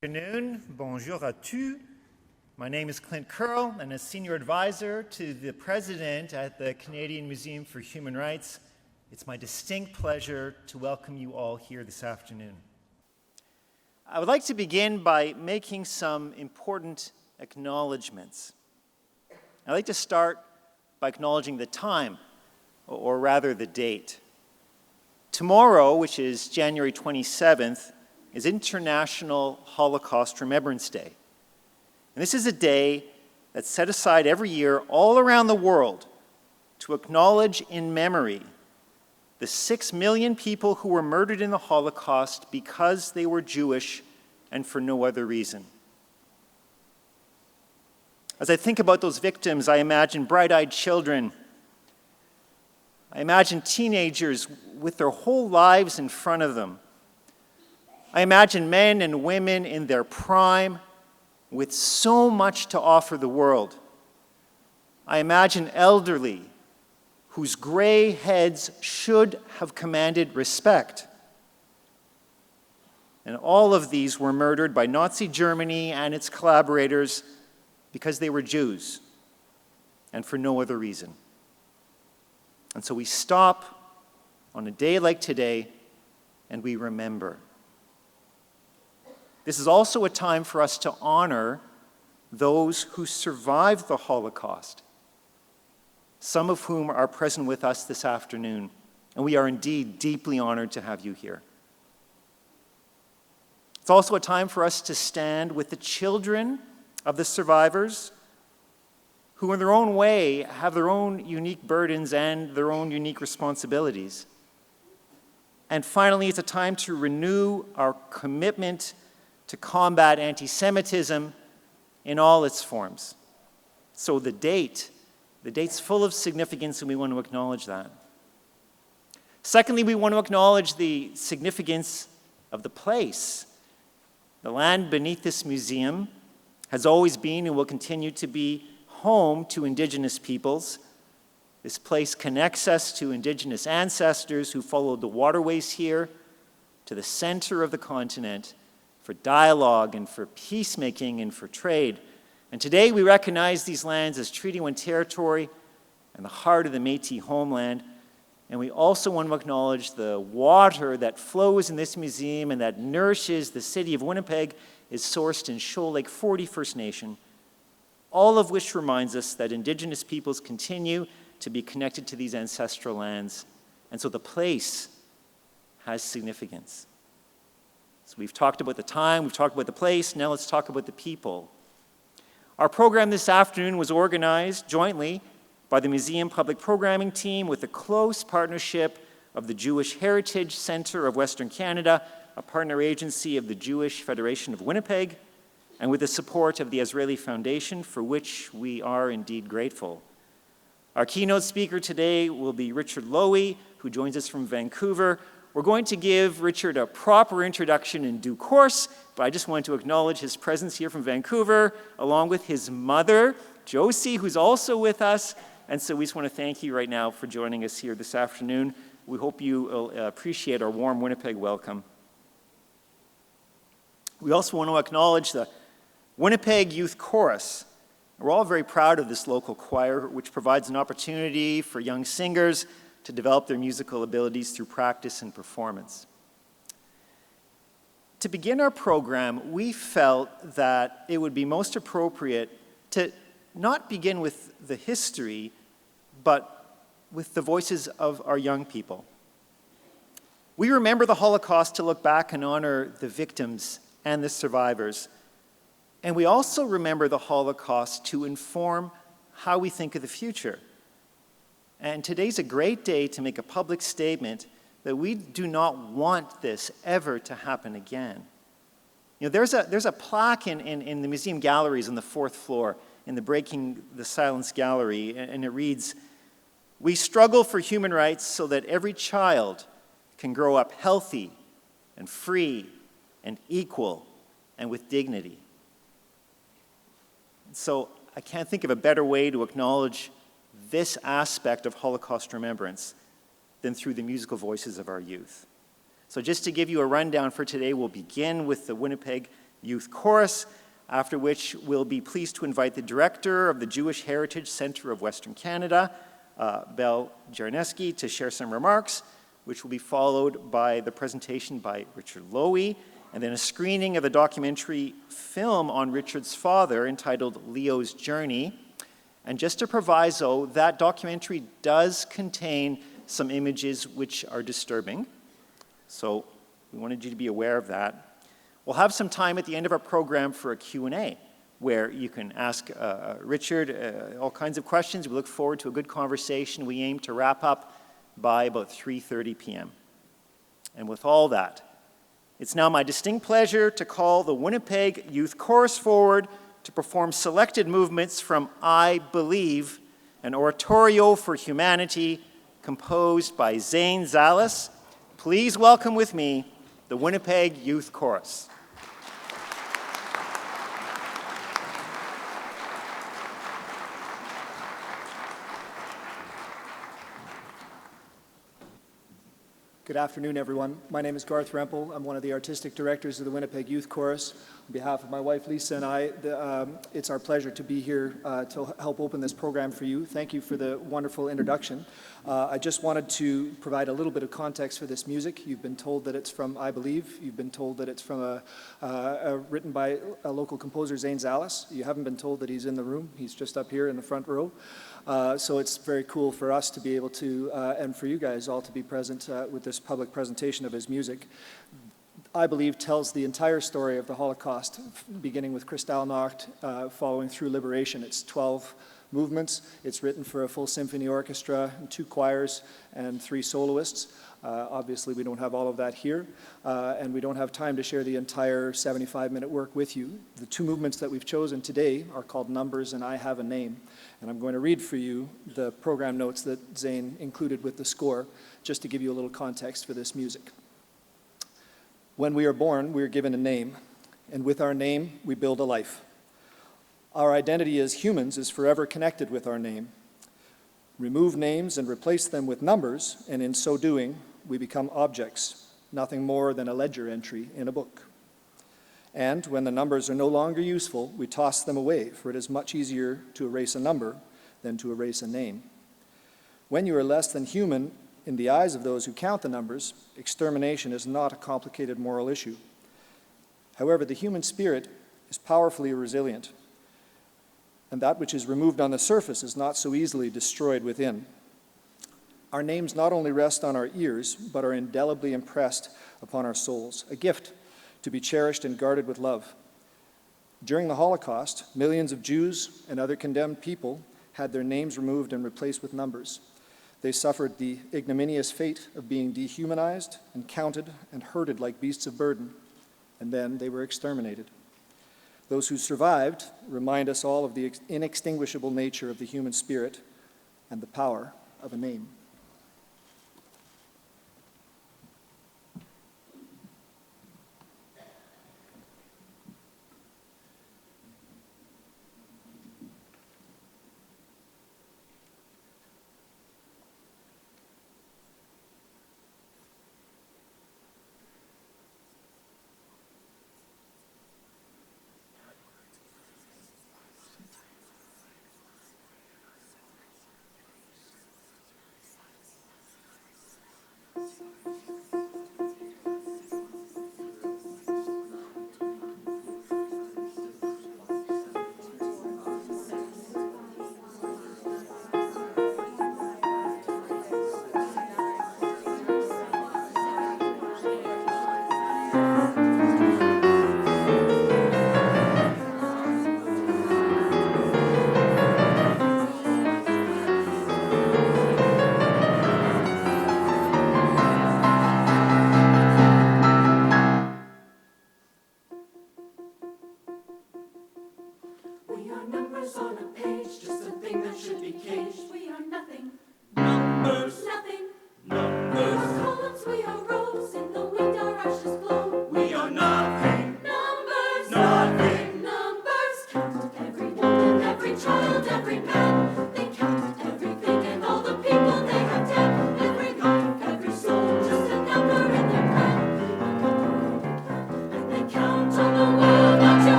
Good afternoon. Bonjour à tous. My name is Clint Curl, and as Senior Advisor to the President at the Canadian Museum for Human Rights, it's my distinct pleasure to welcome you all here this afternoon. I would like to begin by making some important acknowledgements. I'd like to start by acknowledging the time, or rather the date. Tomorrow, which is January 27th, is International Holocaust Remembrance Day. And this is a day that's set aside every year all around the world to acknowledge in memory the 6 million people who were murdered in the Holocaust because they were Jewish and for no other reason. As I think about those victims, I imagine bright-eyed children. I imagine teenagers with their whole lives in front of them. I imagine men and women in their prime with so much to offer the world. I imagine elderly whose gray heads should have commanded respect. And all of these were murdered by Nazi Germany and its collaborators because they were Jews and for no other reason. And so we stop on a day like today and we remember. This is also a time for us to honor those who survived the Holocaust, some of whom are present with us this afternoon, and we are indeed deeply honored to have you here. It's also a time for us to stand with the children of the survivors who in their own way have their own unique burdens and their own unique responsibilities. And finally, it's a time to renew our commitment to combat anti-Semitism in all its forms. So the date's full of significance, and we want to acknowledge that. Secondly, we want to acknowledge the significance of the place. The land beneath this museum has always been and will continue to be home to Indigenous peoples. This place connects us to Indigenous ancestors who followed the waterways here to the center of the continent for dialogue and for peacemaking and for trade. And today we recognize these lands as Treaty 1 territory and the heart of the Métis homeland. And we also want to acknowledge the water that flows in this museum and that nourishes the city of Winnipeg is sourced in Shoal Lake 40 First Nation, all of which reminds us that Indigenous peoples continue to be connected to these ancestral lands. And so the place has significance. So we've talked about the time, we've talked about the place, now let's talk about the people. Our program this afternoon was organized jointly by the Museum Public Programming Team with the close partnership of the Jewish Heritage Center of Western Canada, a partner agency of the Jewish Federation of Winnipeg, and with the support of the Israeli Foundation, for which we are indeed grateful. Our keynote speaker today will be Richard Lowy, who joins us from Vancouver. We're going to give Richard a proper introduction in due course, but I just want to acknowledge his presence here from Vancouver, along with his mother, Josie, who's also with us. And so we just want to thank you right now for joining us here this afternoon. We hope you will appreciate our warm Winnipeg welcome. We also want to acknowledge the Winnipeg Youth Chorus. We're all very proud of this local choir, which provides an opportunity for young singers to develop their musical abilities through practice and performance. To begin our program, we felt that it would be most appropriate to not begin with the history, but with the voices of our young people. We remember the Holocaust to look back and honor the victims and the survivors. And we also remember the Holocaust to inform how we think of the future. And today's a great day to make a public statement that we do not want this ever to happen again. You know, there's a plaque in the museum galleries on the 4th floor in the Breaking the Silence gallery, and it reads, "We struggle for human rights so that every child can grow up healthy and free and equal and with dignity." So I can't think of a better way to acknowledge this aspect of Holocaust remembrance than through the musical voices of our youth. So just to give you a rundown for today, we'll begin with the Winnipeg Youth Chorus, after which we'll be pleased to invite the director of the Jewish Heritage Center of Western Canada, Bel Jarneski, to share some remarks, which will be followed by the presentation by Richard Lowy, and then a screening of the documentary film on Richard's father entitled Leo's Journey. And just a proviso, that documentary does contain some images which are disturbing. So we wanted you to be aware of that. We'll have some time at the end of our program for a Q&A, where you can ask Richard all kinds of questions. We look forward to a good conversation. We aim to wrap up by about 3:30 p.m. And with all that, it's now my distinct pleasure to call the Winnipeg Youth Chorus forward to perform selected movements from I Believe, an oratorio for humanity composed by Zane Zalis. Please welcome with me the Winnipeg Youth Chorus. Good afternoon, everyone. My name is Garth Rempel. I'm one of the artistic directors of the Winnipeg Youth Chorus. On behalf of my wife, Lisa, and I, it's our pleasure to be here to help open this program for you. Thank you for the wonderful introduction. I just wanted to provide a little bit of context for this music. You've been told that it's from I Believe. You've been told that it's from written by a local composer, Zane Zalis. You haven't been told that he's in the room. He's just up here in the front row. So it's very cool for us to be able to, and for you guys all to be present with this public presentation of his music. I Believe tells the entire story of the Holocaust, beginning with Kristallnacht, following through Liberation. It's 12 movements. It's written for a full symphony orchestra, 2 choirs, and 3 soloists. Obviously, we don't have all of that here, and we don't have time to share the entire 75-minute work with you. The 2 movements that we've chosen today are called Numbers and I Have a Name, and I'm going to read for you the program notes that Zane included with the score, just to give you a little context for this music. When we are born, we are given a name, and with our name, we build a life. Our identity as humans is forever connected with our name. Remove names and replace them with numbers, and in so doing, we become objects, nothing more than a ledger entry in a book. And when the numbers are no longer useful, we toss them away, for it is much easier to erase a number than to erase a name. When you are less than human in the eyes of those who count the numbers, extermination is not a complicated moral issue. However, the human spirit is powerfully resilient, and that which is removed on the surface is not so easily destroyed within. Our names not only rest on our ears, but are indelibly impressed upon our souls, a gift to be cherished and guarded with love. During the Holocaust, millions of Jews and other condemned people had their names removed and replaced with numbers. They suffered the ignominious fate of being dehumanized and counted and herded like beasts of burden, and then they were exterminated. Those who survived remind us all of the inextinguishable nature of the human spirit and the power of a name.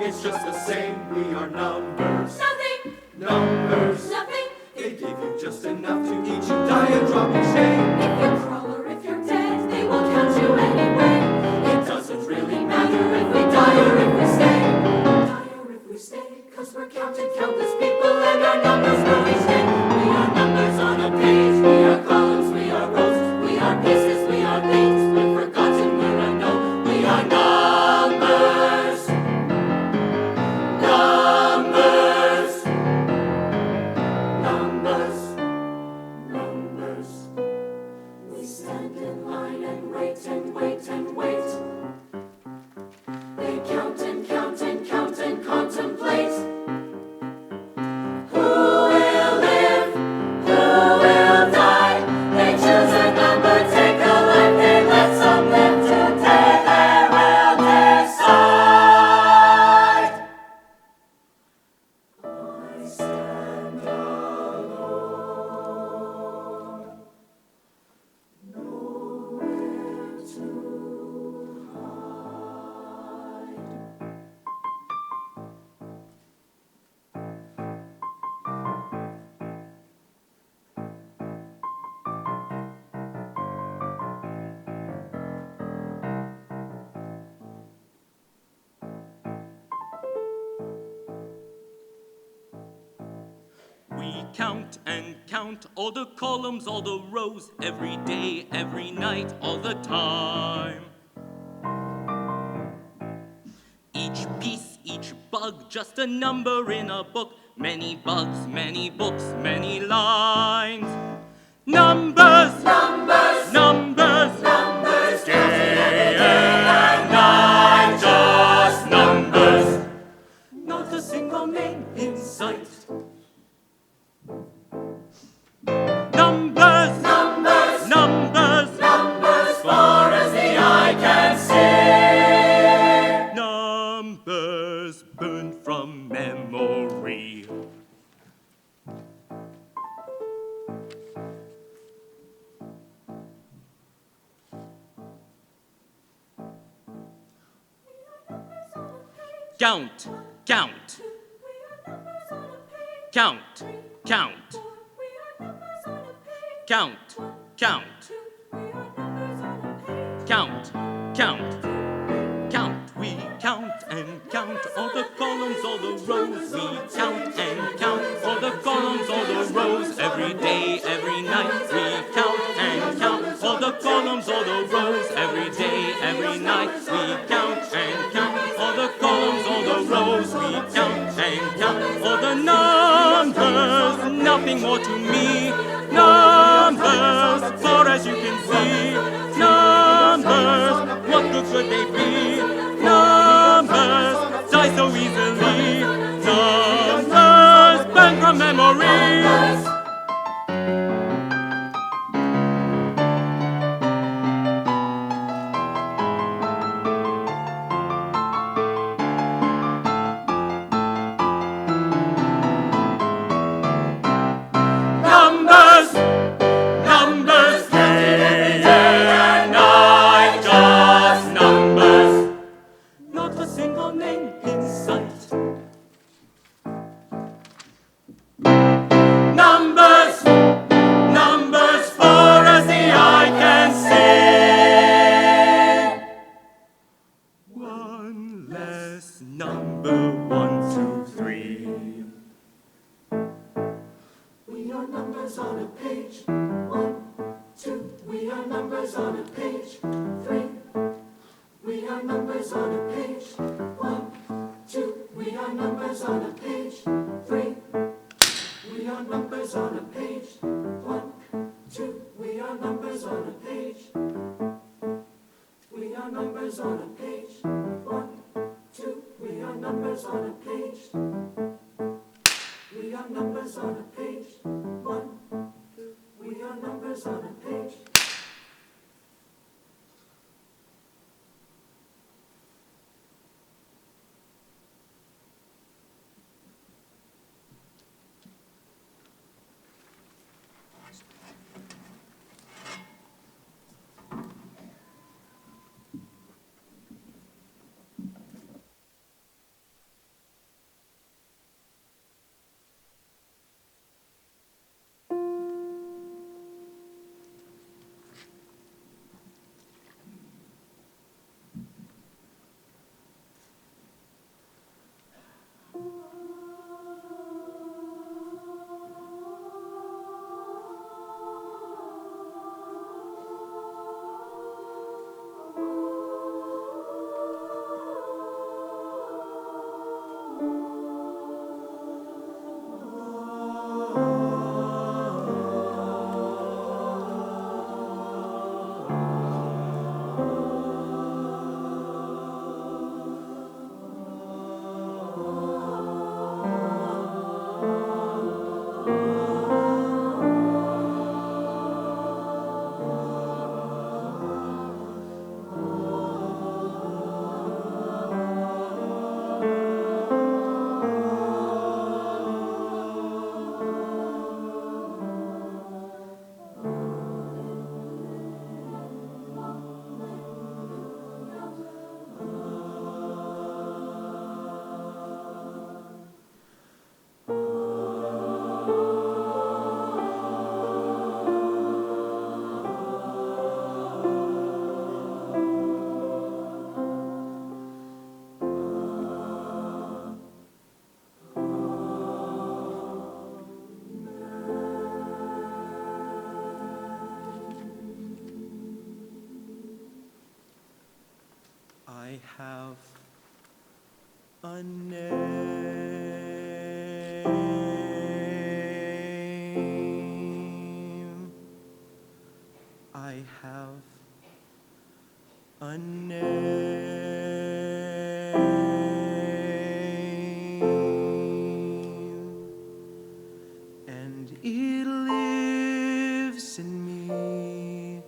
it's just the same. We are numbers. Nothing, Numbers. nothing. They give you just enough to eat you, die and drop each day. If you crawl or if you're dead, they will count you anyway. It doesn't really matter Matter if we die or if we stay. Die or if we stay, 'cause we're counting countless people and our numbers grow each day. We are numbers on a page. We are columns, we are rows. We are pieces, we are things. We're forgotten, we're unknown. We are numbers. Numbers. Numbers. Numbers. We stand in line and wait and wait and wait. They count and count and count and contemplate. Who will live? Who will die? They choose a number, take a life, they let some live today. They will decide. I stand alone, nowhere to hide. We count and count all the columns, all the rows, every day, every night, all the time. Each piece, each bug, just a number in a book. Many bugs, many books, many lines. Numbers, numbers, numbers, numbers, day and night, just numbers. Not a single name in sight. Numbers, numbers, numbers, numbers, far as the eye can see. Numbers burned from memory. Count, count, count, count, count, count, count, count, count. We count and count all the columns, all the rows. We count and count all the columns, all the rows. Every day, every night. We count and count all the columns, all the rows. Every day, every night. We count and count all the columns, all the rows. We count and count all the numbers. Nothing more to me. Numbers, far as you can see. Numbers, what good could they be? Numbers, die so easily. Numbers, burn from memory. Numbers, numbers, day and night, just numbers. Not a single name in sight. Numbers, numbers, far as the eye can see. One less number, 1, 2, 3. We are numbers on a page. 1, 2. We are numbers on a page. 3. We are numbers on a page. 1, 2. We are numbers on a page. 3. We are numbers on a page. 1, 2. We are numbers on a page. We are numbers on a page. 1, 2. We are numbers on a page. We are numbers on a page. 1, 2. We are numbers on a page. a name. I have a name, and it lives in me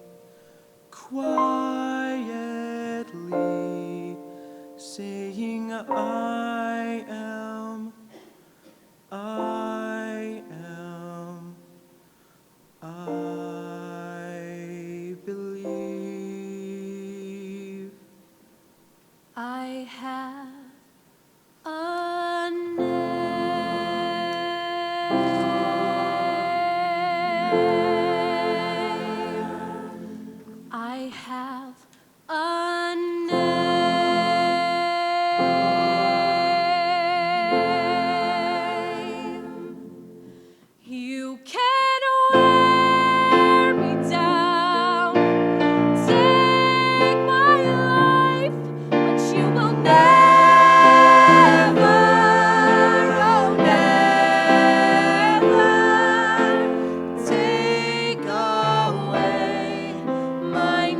quietly, saying I am, I believe. I have a name. I have a name. You can wear me down, take my life, but you will never, oh never, take away my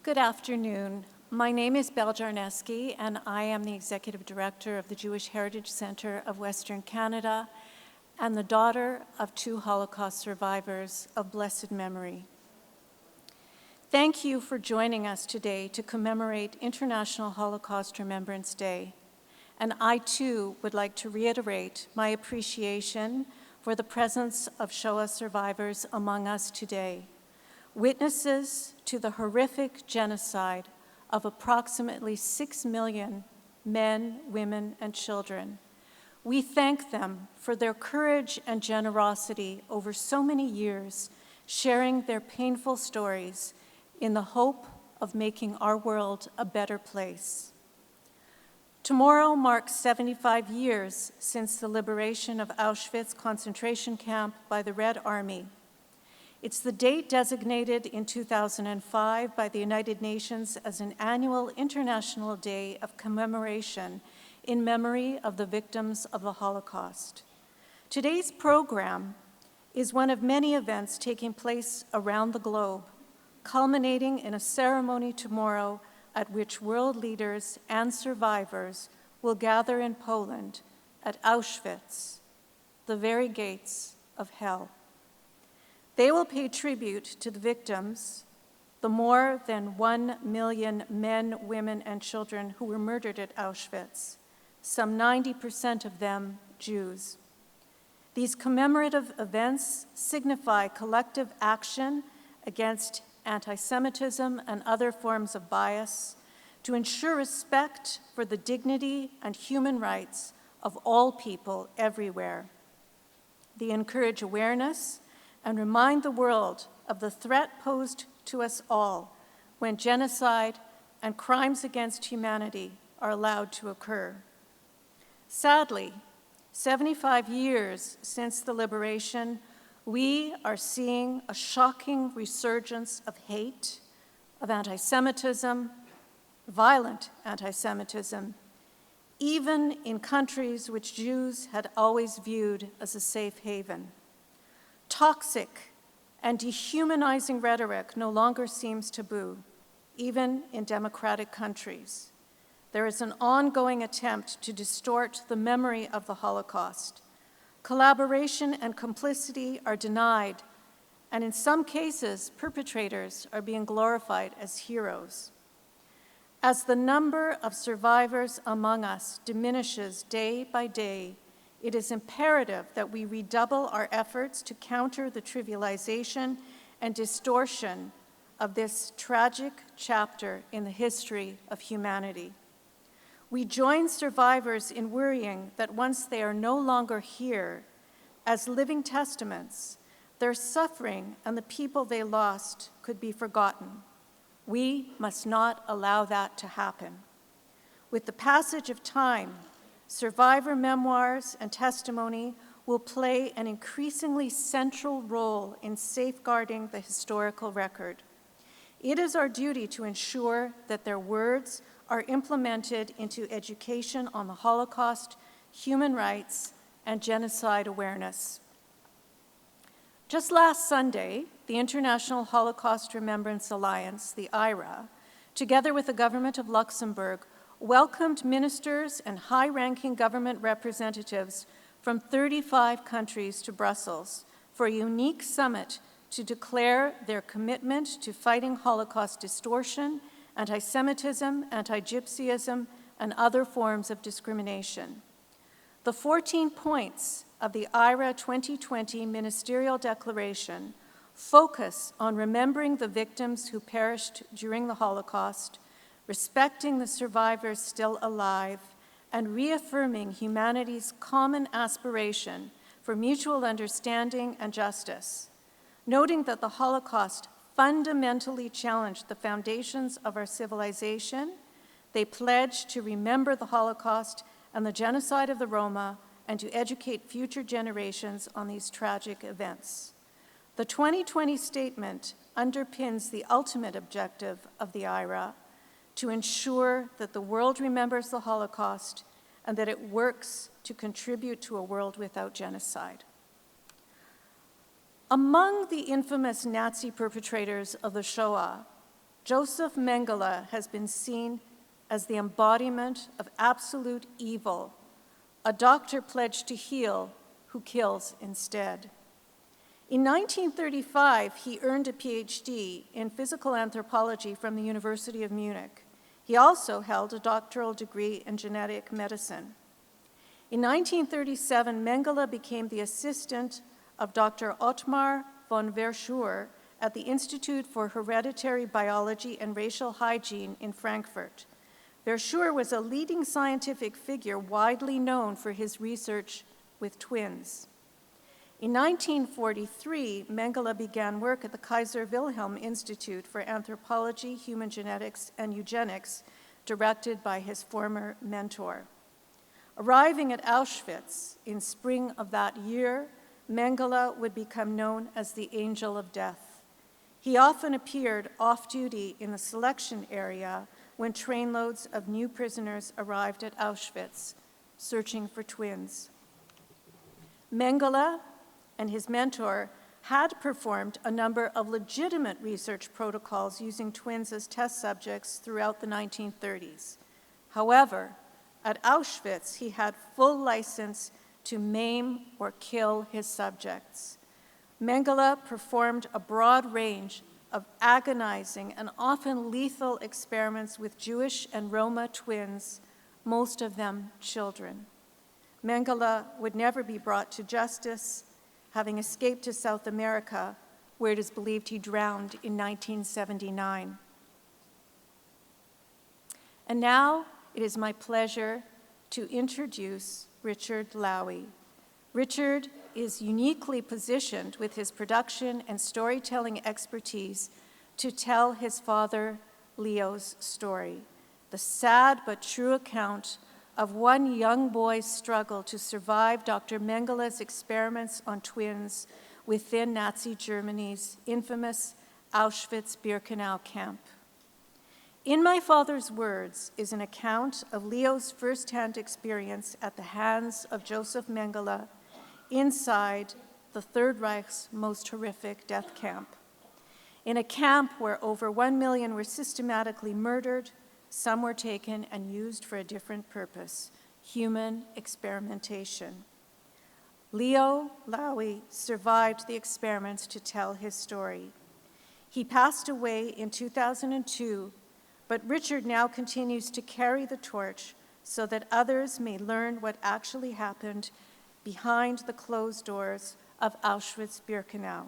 Good afternoon. My name is Belle Jarneski, and I am the Executive Director of the Jewish Heritage Center of Western Canada and the daughter of 2 Holocaust survivors of blessed memory. Thank you for joining us today to commemorate International Holocaust Remembrance Day. And I, too, would like to reiterate my appreciation for the presence of Shoah survivors among us today, witnesses to the horrific genocide of approximately 6 million men, women, and children. We thank them for their courage and generosity over so many years, sharing their painful stories in the hope of making our world a better place. Tomorrow marks 75 years since the liberation of Auschwitz concentration camp by the Red Army. It's the date designated in 2005 by the United Nations as an annual International Day of Commemoration in memory of the victims of the Holocaust. Today's program is one of many events taking place around the globe, culminating in a ceremony tomorrow at which world leaders and survivors will gather in Poland at Auschwitz, the very gates of hell. They will pay tribute to the victims, the more than 1 million men, women, and children who were murdered at Auschwitz, some 90% of them Jews. These commemorative events signify collective action against anti-Semitism and other forms of bias to ensure respect for the dignity and human rights of all people everywhere. They encourage awareness and remind the world of the threat posed to us all when genocide and crimes against humanity are allowed to occur. Sadly, 75 years since the liberation, we are seeing a shocking resurgence of hate, of anti-Semitism, violent anti-Semitism, even in countries which Jews had always viewed as a safe haven. Toxic and dehumanizing rhetoric no longer seems taboo, even in democratic countries. There is an ongoing attempt to distort the memory of the Holocaust. Collaboration and complicity are denied, and in some cases, perpetrators are being glorified as heroes. As the number of survivors among us diminishes day by day, it is imperative that we redouble our efforts to counter the trivialization and distortion of this tragic chapter in the history of humanity. We join survivors in worrying that once they are no longer here, as living testaments, their suffering and the people they lost could be forgotten. We must not allow that to happen. With the passage of time, survivor memoirs and testimony will play an increasingly central role in safeguarding the historical record. It is our duty to ensure that their words are implemented into education on the Holocaust, human rights, and genocide awareness. Just last Sunday, the International Holocaust Remembrance Alliance, the IRA, together with the government of Luxembourg, welcomed ministers and high-ranking government representatives from 35 countries to Brussels for a unique summit to declare their commitment to fighting Holocaust distortion, anti-Semitism, anti-Gypsyism, and other forms of discrimination. The 14 points of the IRA 2020 Ministerial Declaration focus on remembering the victims who perished during the Holocaust, respecting the survivors still alive, and reaffirming humanity's common aspiration for mutual understanding and justice. Noting that the Holocaust fundamentally challenged the foundations of our civilization, they pledged to remember the Holocaust and the genocide of the Roma and to educate future generations on these tragic events. The 2020 statement underpins the ultimate objective of the IRA to ensure that the world remembers the Holocaust and that it works to contribute to a world without genocide. Among the infamous Nazi perpetrators of the Shoah, Joseph Mengele has been seen as the embodiment of absolute evil, a doctor pledged to heal who kills instead. In 1935, he earned a PhD in physical anthropology from the University of Munich. He also held a doctoral degree in genetic medicine. In 1937, Mengele became the assistant of Dr. Ottmar von Verschuer at the Institute for Hereditary Biology and Racial Hygiene in Frankfurt. Verschuer was a leading scientific figure widely known for his research with twins. In 1943, Mengele began work at the Kaiser Wilhelm Institute for Anthropology, Human Genetics, and Eugenics, directed by his former mentor. Arriving at Auschwitz in spring of that year, Mengele would become known as the Angel of Death. He often appeared off-duty in the selection area when trainloads of new prisoners arrived at Auschwitz, searching for twins. Mengele and his mentor had performed a number of legitimate research protocols using twins as test subjects throughout the 1930s. However, at Auschwitz, he had full license to maim or kill his subjects. Mengele performed a broad range of agonizing and often lethal experiments with Jewish and Roma twins, most of them children. Mengele would never be brought to justice, having escaped to South America, where it is believed he drowned in 1979. And now it is my pleasure to introduce Richard Lowy. Richard is uniquely positioned with his production and storytelling expertise to tell his father Leo's story, the sad but true account of one young boy's struggle to survive Dr. Mengele's experiments on twins within Nazi Germany's infamous Auschwitz-Birkenau camp. In my father's words is an account of Leo's firsthand experience at the hands of Joseph Mengele inside the Third Reich's most horrific death camp. In a camp where over 1 million were systematically murdered, some were taken and used for a different purpose, human experimentation. Leo Lowy survived the experiments to tell his story. He passed away in 2002, but Richard now continues to carry the torch so that others may learn what actually happened behind the closed doors of Auschwitz-Birkenau.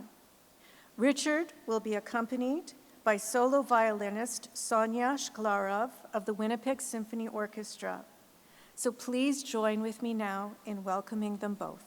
Richard will be accompanied by solo violinist Sonia Shklarov of the Winnipeg Symphony Orchestra. So please join with me now in welcoming them both.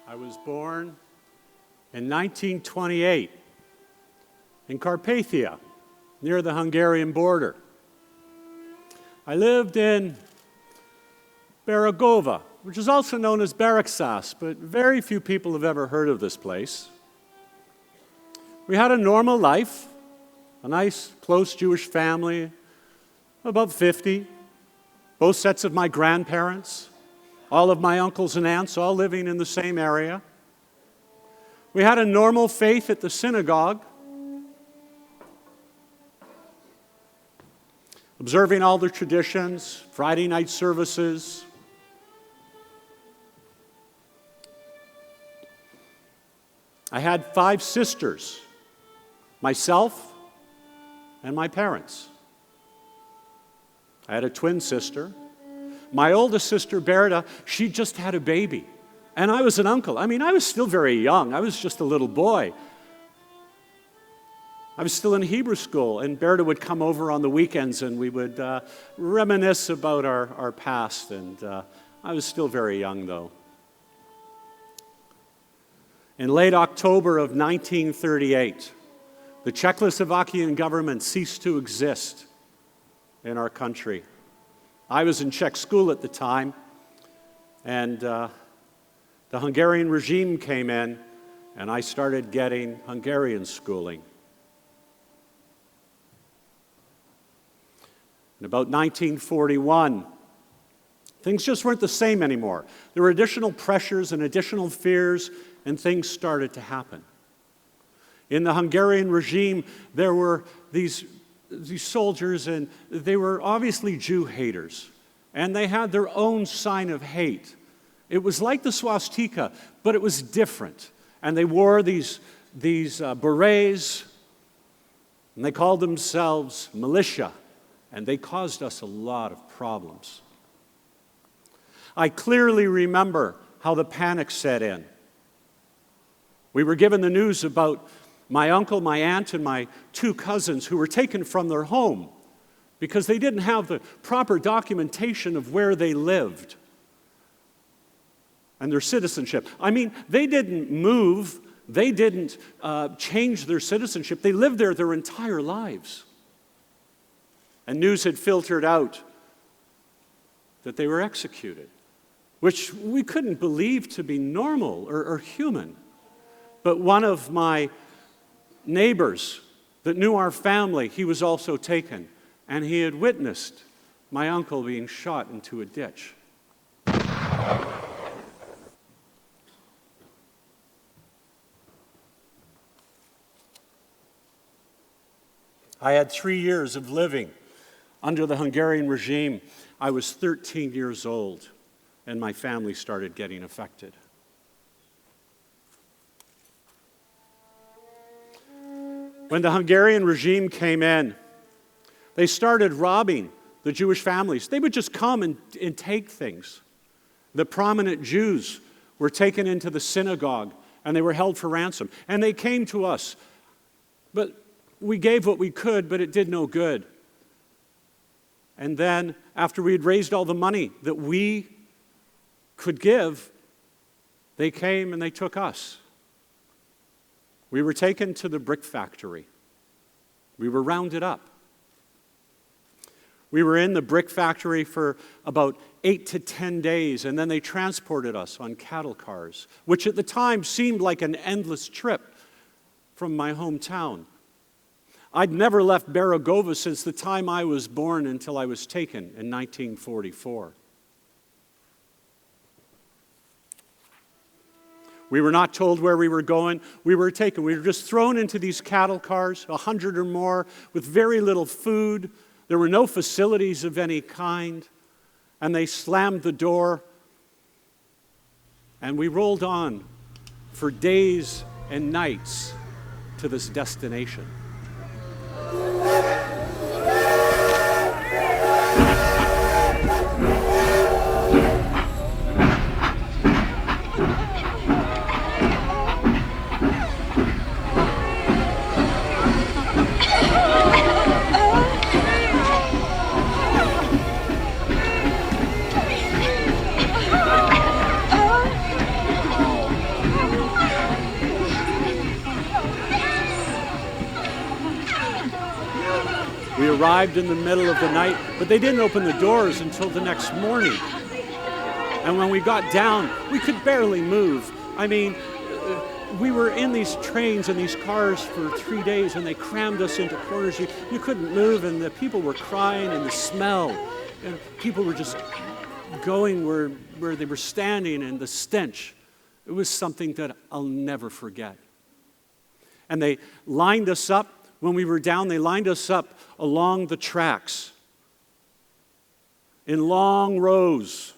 I was born in 1928 in Carpathia, near the Hungarian border. I lived in Baragova, which is also known as Baraksas, but very few people have ever heard of this place. We had a normal life, a nice, close Jewish family, about 50, both sets of my grandparents, all of my uncles and aunts, all living in the same area. We had a normal faith at the synagogue, observing all the traditions, Friday night services. I had 5 sisters, myself and my parents. I had a twin sister. My oldest sister, Berta, she just had a baby. And I was an uncle. I mean, I was still very young. I was just a little boy. I was still in Hebrew school, and Berta would come over on the weekends, and we would reminisce about our past. And I was still very young, though. In late October of 1938, the Czechoslovakian government ceased to exist in our country. I was in Czech school at the time, and the Hungarian regime came in, and I started getting Hungarian schooling. In about 1941, things just weren't the same anymore. There were additional pressures and additional fears, and things started to happen. In the Hungarian regime, there were these soldiers, and they were obviously Jew haters, and they had their own sign of hate. It was like the swastika, but it was different. And they wore these berets, and they called themselves militia, and they caused us a lot of problems. I clearly remember how the panic set in. We were given the news about my uncle, my aunt, and my two cousins who were taken from their home because they didn't have the proper documentation of where they lived and their citizenship. I mean, they didn't move. They didn't change their citizenship. They lived there their entire lives. And news had filtered out that they were executed, which we couldn't believe to be normal or human. But one of my neighbors that knew our family, he was also taken, and he had witnessed my uncle being shot into a ditch. I had 3 years of living under the Hungarian regime. I was 13 years old, and my family started getting affected. When the Hungarian regime came in, they started robbing the Jewish families. They would just come and take things. The prominent Jews were taken into the synagogue, and they were held for ransom. And they came to us, but we gave what we could, but it did no good. And then, after we had raised all the money that we could give, they came and they took us. We were taken to the brick factory. We were rounded up. We were in the brick factory for about 8 to 10 days, and then they transported us on cattle cars, which at the time seemed like an endless trip from my hometown. I'd never left Baragova since the time I was born until I was taken in 1944. We were not told where we were going. We were taken. We were just thrown into these cattle cars, 100 or more, with very little food. There were no facilities of any kind. And they slammed the door. And we rolled on for days and nights to this destination. We arrived in the middle of the night, but they didn't open the doors until the next morning. And when we got down, we could barely move. I mean, we were in these trains and these cars for 3 days, and they crammed us into corners. You couldn't move, and the people were crying, and the smell. And people were just going where they were standing, and the stench. It was something that I'll never forget. And they lined us up. When we were down, they lined us up along the tracks in long rows.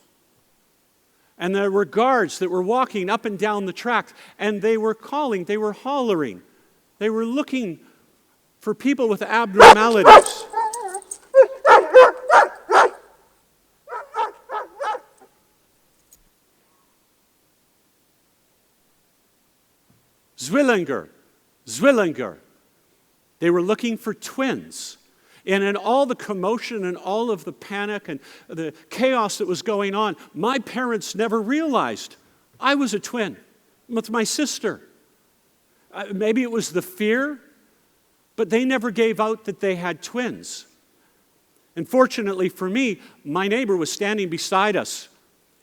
And there were guards that were walking up and down the tracks, and they were calling, they were hollering. They were looking for people with abnormalities. Zwillinger, Zwillinger. They were looking for twins. And in all the commotion and all of the panic and the chaos that was going on, my parents never realized I was a twin with my sister. Maybe it was the fear, but they never gave out that they had twins. And fortunately for me, my neighbor was standing beside us,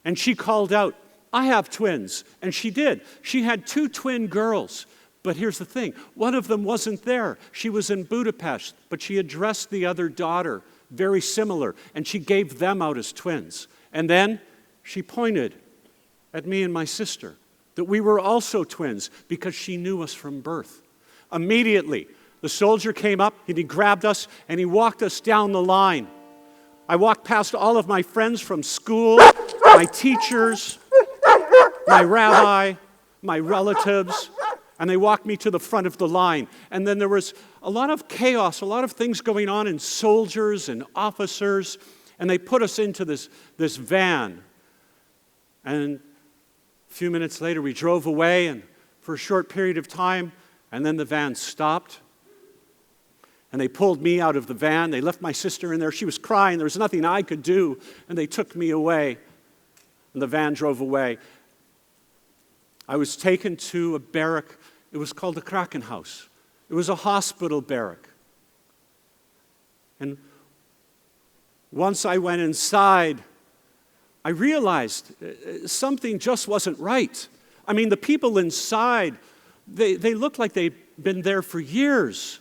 and she called out, "I have twins." And she did. She had 2 twin girls. But here's the thing, one of them wasn't there. She was in Budapest, but she addressed the other daughter very similar, and she gave them out as twins. And then she pointed at me and my sister, that we were also twins because she knew us from birth. Immediately, the soldier came up and he grabbed us and he walked us down the line. I walked past all of my friends from school, my teachers, my rabbi, my relatives, and they walked me to the front of the line. And then there was a lot of chaos, a lot of things going on in soldiers and officers, and they put us into this van. And a few minutes later, we drove away, and for a short period of time, and then the van stopped. And they pulled me out of the van. They left my sister in there. She was crying. There was nothing I could do, and they took me away. And the van drove away. I was taken to a barrack. It was called the Krankenhaus. It was a hospital barrack. And once I went inside, I realized something just wasn't right. I mean, the people inside, they looked like they'd been there for years.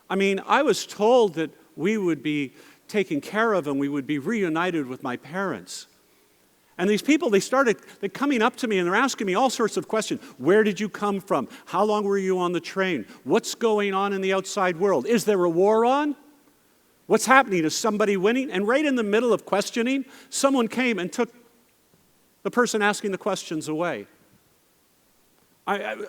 I mean, I was told that we would be taken care of and we would be reunited with my parents. And these people, they're coming up to me and they're asking me all sorts of questions. Where did you come from? How long were you on the train? What's going on in the outside world? Is there a war on? What's happening? Is somebody winning? And right in the middle of questioning, someone came and took the person asking the questions away. I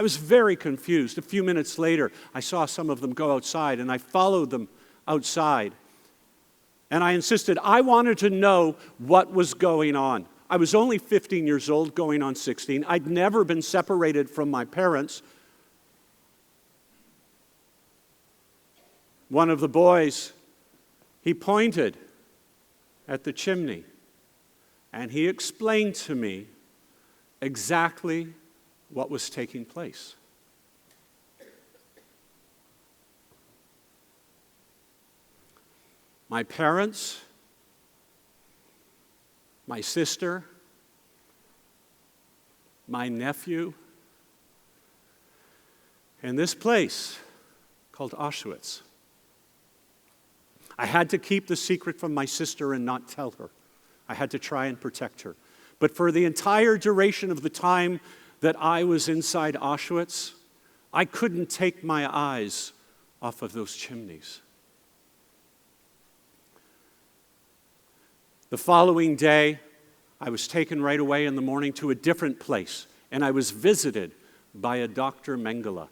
was very confused. A few minutes later, I saw some of them go outside, and I followed them outside. And I insisted, I wanted to know what was going on. I was only 15 years old, going on 16. I'd never been separated from my parents. One of the boys, he pointed at the chimney, and he explained to me exactly what was taking place. My parents, my sister, my nephew, in this place called Auschwitz. I had to keep the secret from my sister and not tell her. I had to try and protect her. But for the entire duration of the time that I was inside Auschwitz, I couldn't take my eyes off of those chimneys. The following day, I was taken right away in the morning to a different place, and I was visited by a Dr. Mengele,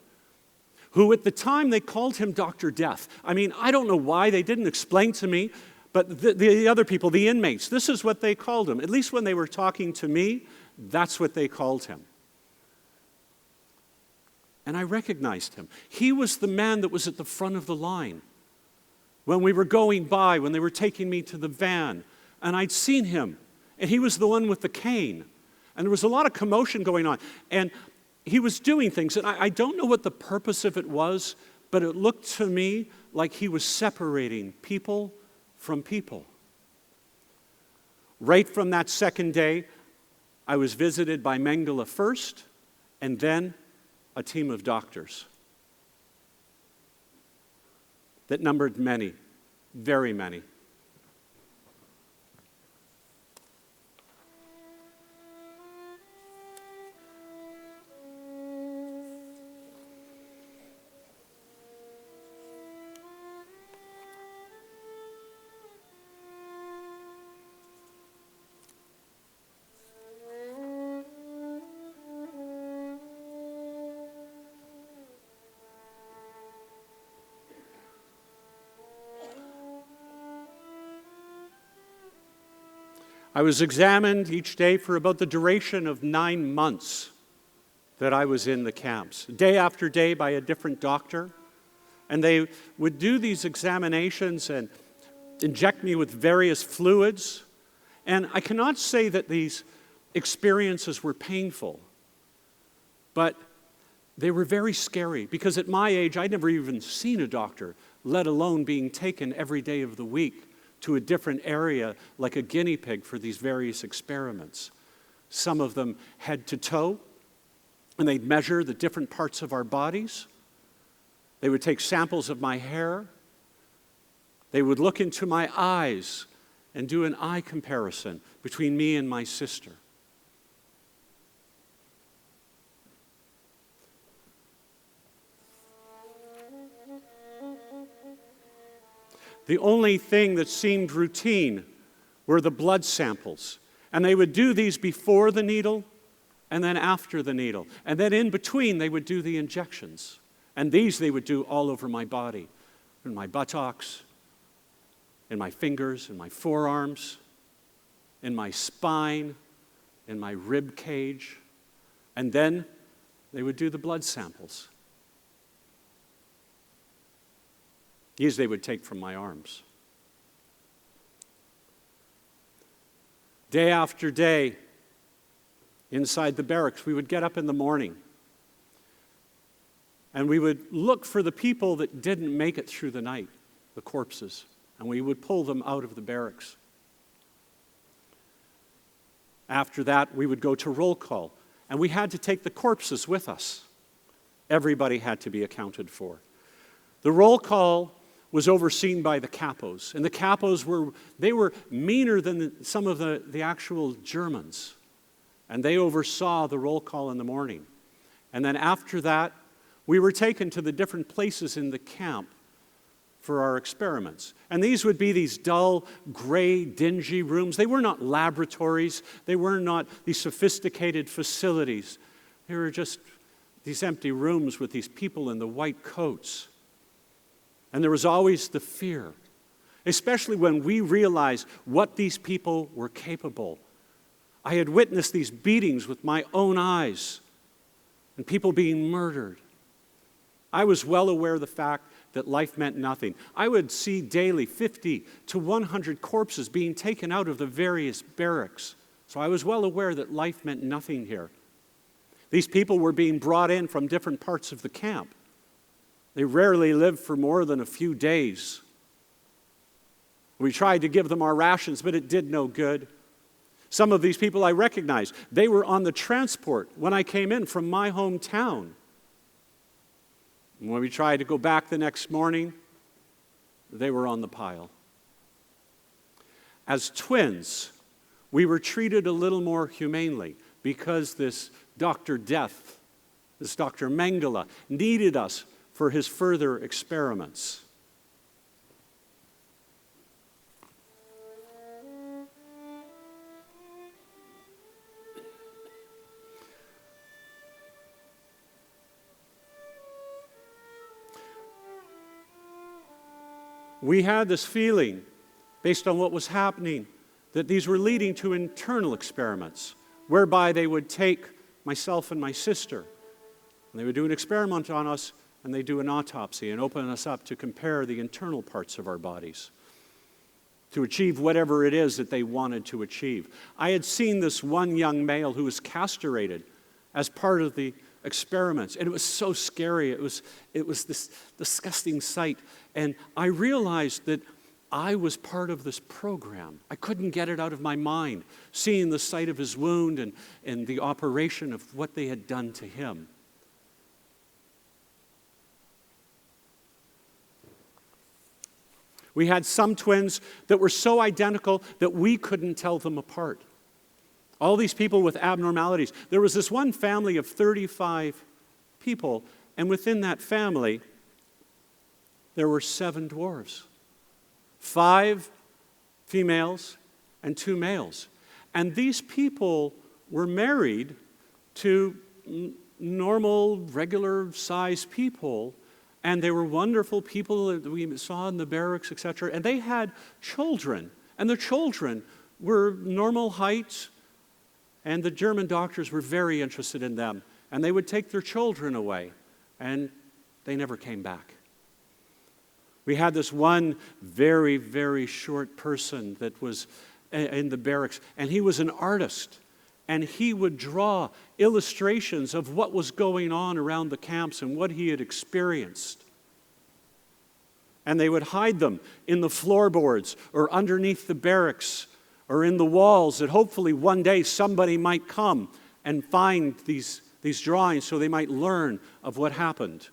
who at the time they called him Dr. Death. I mean, I don't know why, they didn't explain to me, but the other people, the inmates, this is what they called him. At least when they were talking to me, that's what they called him. And I recognized him. He was the man that was at the front of the line. When we were going by, when they were taking me to the van, and I'd seen him, and he was the one with the cane. And there was a lot of commotion going on. And he was doing things, and I don't know what the purpose of it was, but it looked to me like he was separating people from people. Right from that second day, I was visited by Mengele first, and then a team of doctors that numbered many, very many. I was examined each day for about the duration of 9 months. that I was in the camps, day after day by a different doctor. And they would do these examinations and inject me with various fluids. And I cannot say that these experiences were painful, but they were very scary, because at my age, I'd never even seen a doctor, let alone being taken every day of the week to a different area like a guinea pig for these various experiments. Some of them head to toe, and they'd measure the different parts of our bodies. They would take samples of my hair. They would look into my eyes and do an eye comparison between me and my sister. The only thing that seemed routine were the blood samples. And they would do these before the needle and then after the needle. And then in between, they would do the injections. And these they would do all over my body, in my buttocks, in my fingers, in my forearms, in my spine, in my rib cage. And then they would do the blood samples. These they would take from my arms. Day after day, inside the barracks, we would get up in the morning and we would look for the people that didn't make it through the night, the corpses, and we would pull them out of the barracks. After that, we would go to roll call, and we had to take the corpses with us. Everybody had to be accounted for. The roll call was overseen by the capos. And the capos were meaner than some of the actual Germans. And they oversaw the roll call in the morning. And then after that, we were taken to the different places in the camp for our experiments. And these would be these dull, gray, dingy rooms. They were not laboratories. They were not these sophisticated facilities. They were just these empty rooms with these people in the white coats. And there was always the fear, especially when we realized what these people were capable. I had witnessed these beatings with my own eyes and people being murdered. I was well aware of the fact that life meant nothing. I would see daily 50 to 100 corpses being taken out of the various barracks. So I was well aware that life meant nothing here. These people were being brought in from different parts of the camp. They rarely lived for more than a few days. We tried to give them our rations, but it did no good. Some of these people I recognized. They were on the transport when I came in from my hometown. And when we tried to go back the next morning, they were on the pile. As twins, we were treated a little more humanely because this Dr. Death, this Dr. Mengele, needed us for his further experiments. We had this feeling, based on what was happening, that these were leading to internal experiments, whereby they would take myself and my sister, and they would do an experiment on us, and they do an autopsy and open us up to compare the internal parts of our bodies to achieve whatever it is that they wanted to achieve. I had seen this one young male who was castrated as part of the experiments, and it was so scary. It was this disgusting sight, and I realized that I was part of this program. I couldn't get it out of my mind, seeing the sight of his wound and the operation of what they had done to him. We had some twins that were so identical that we couldn't tell them apart. All these people with abnormalities. There was this one family of 35 people, and within that family, there were 7 dwarves. 5 females and 2 males. And these people were married to normal, regular-sized people, and they were wonderful people that we saw in the barracks, etc. And they had children, and the children were normal height, and the German doctors were very interested in them. and they would take their children away, and they never came back. We had this one very, very short person that was in the barracks, and he was an artist, and he would draw illustrations of what was going on around the camps and what he had experienced. And they would hide them in the floorboards or underneath the barracks or in the walls, that hopefully one day somebody might come and find these drawings so they might learn of what happened.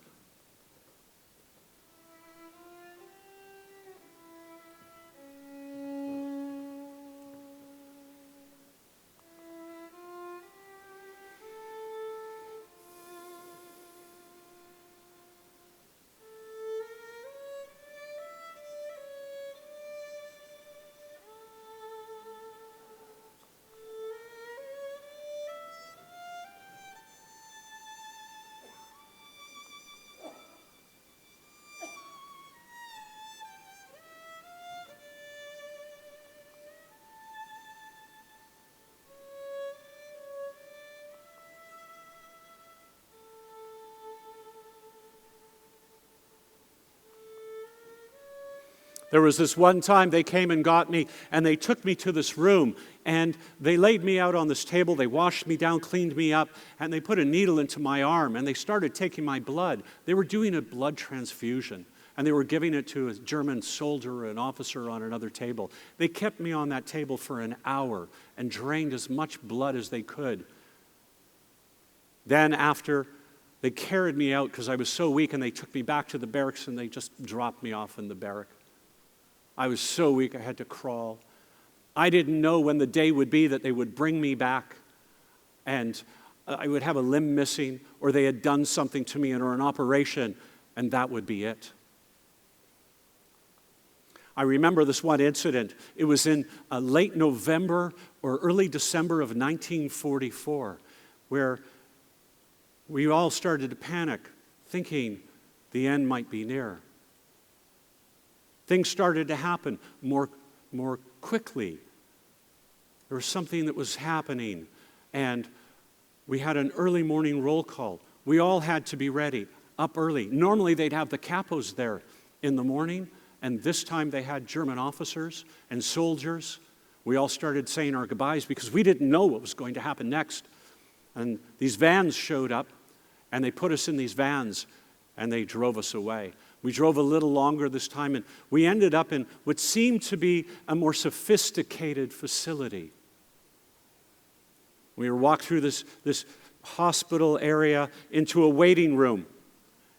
There was this one time they came and got me, and they took me to this room, and they laid me out on this table. They washed me down, cleaned me up, and they put a needle into my arm, and they started taking my blood. They were doing a blood transfusion, and they were giving it to a German soldier or an officer on another table. They kept me on that table for an hour and drained as much blood as they could. Then after, they carried me out because I was so weak, and they took me back to the barracks, and they just dropped me off in the barrack. I was so weak I had to crawl. I didn't know when the day would be that they would bring me back and I would have a limb missing, or they had done something to me or an operation, and that would be it. I remember this one incident. It was in late November or early December of 1944, where we all started to panic, thinking the end might be near. Things started to happen more quickly. There was something that was happening, and we had an early morning roll call. We all had to be ready, up early. Normally they'd have the capos there in the morning, and this time they had German officers and soldiers. We all started saying our goodbyes because we didn't know what was going to happen next. And these vans showed up, and they put us in these vans, and they drove us away. We drove a little longer this time, and we ended up in what seemed to be a more sophisticated facility. We were walked through this hospital area into a waiting room,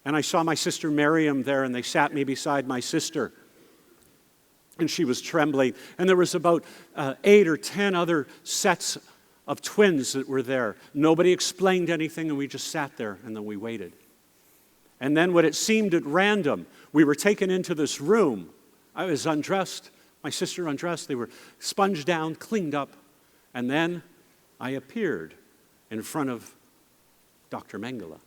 and I saw my sister Miriam there, and they sat me beside my sister, and she was trembling. And there was about 8 or 10 other sets of twins that were there. Nobody explained anything, and we just sat there, and then we waited. And then what it seemed at random, we were taken into this room. I was undressed, my sister undressed. They were sponged down, cleaned up. And then I appeared in front of Dr. Mengele.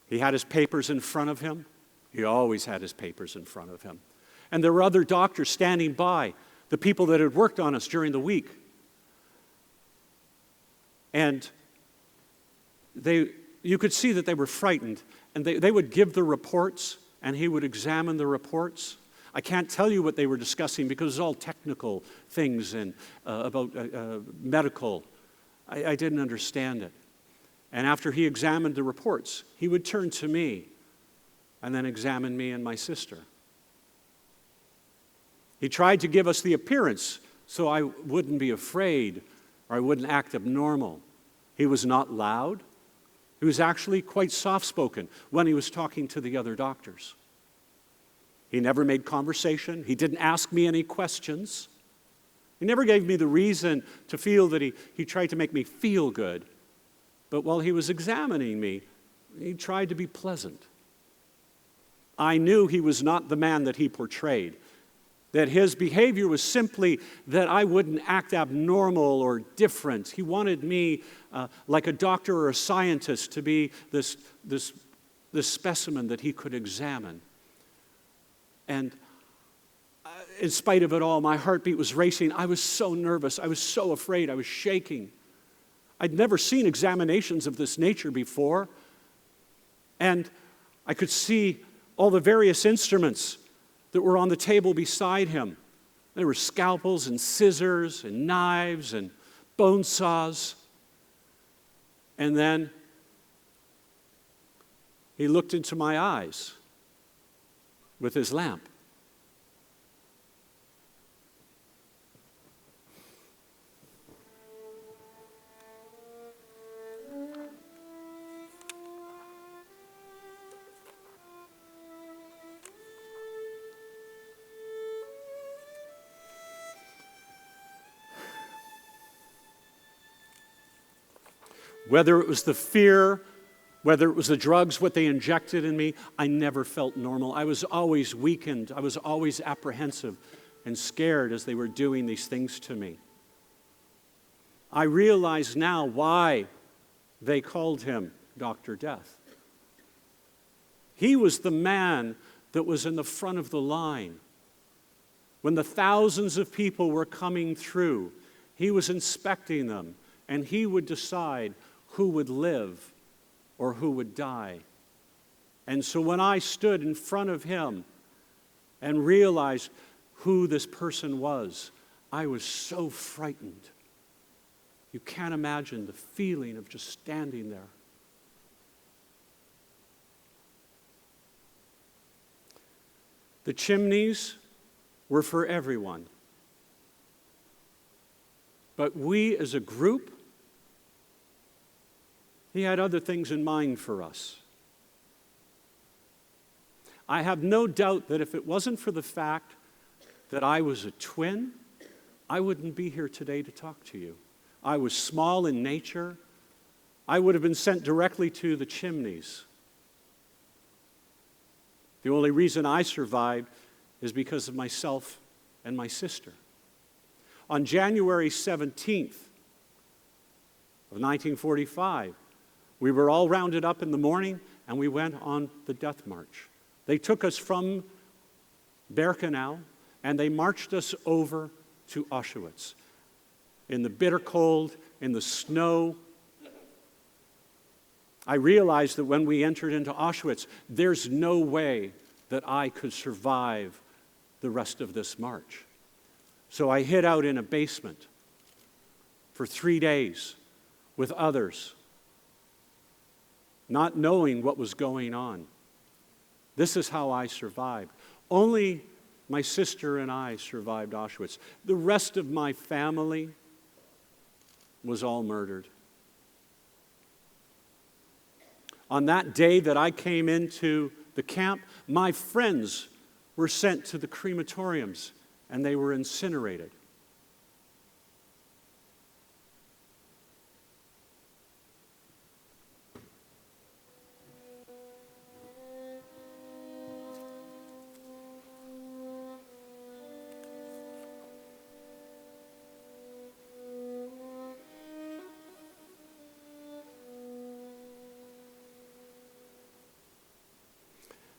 He had his papers in front of him. He always had his papers in front of him. And there were other doctors standing by, the people that had worked on us during the week. And you could see that they were frightened, and they would give the reports, and he would examine the reports. I can't tell you what they were discussing because it was all technical things and about medical. I didn't understand it. And after he examined the reports, he would turn to me and then examine me and my sister. He tried to give us the appearance so I wouldn't be afraid or I wouldn't act abnormal. He was not loud. He was actually quite soft-spoken when he was talking to the other doctors. He never made conversation. He didn't ask me any questions. He never gave me the reason to feel that he tried to make me feel good. But while he was examining me, he tried to be pleasant. I knew he was not the man that he portrayed, that his behavior was simply that I wouldn't act abnormal or different. He wanted me, like a doctor or a scientist, to be this specimen that he could examine. And in spite of it all, my heartbeat was racing. I was so nervous. I was so afraid. I was shaking. I'd never seen examinations of this nature before. And I could see all the various instruments that were on the table beside him. There were scalpels and scissors and knives and bone saws. And then he looked into my eyes with his lamp. Whether it was the fear, whether it was the drugs, what they injected in me, I never felt normal. I was always weakened. I was always apprehensive and scared as they were doing these things to me. I realize now why they called him Dr. Death. He was the man that was in the front of the line. When the thousands of people were coming through, he was inspecting them, and he would decide who would live or who would die. And so when I stood in front of him and realized who this person was, I was so frightened. You can't imagine the feeling of just standing there. The chimneys were for everyone. But we as a group, he had other things in mind for us. I have no doubt that if it wasn't for the fact that I was a twin, I wouldn't be here today to talk to you. I was small in nature. I would have been sent directly to the chimneys. The only reason I survived is because of myself and my sister. On January 17th of 1945, we were all rounded up in the morning, and we went on the death march. They took us from Birkenau, and they marched us over to Auschwitz. In the bitter cold, in the snow. I realized that when we entered into Auschwitz, there's no way that I could survive the rest of this march. So I hid out in a basement for 3 days with others, not knowing what was going on. This is how I survived. Only my sister and I survived Auschwitz. The rest of my family was all murdered. On that day that I came into the camp, my friends were sent to the crematoriums and they were incinerated.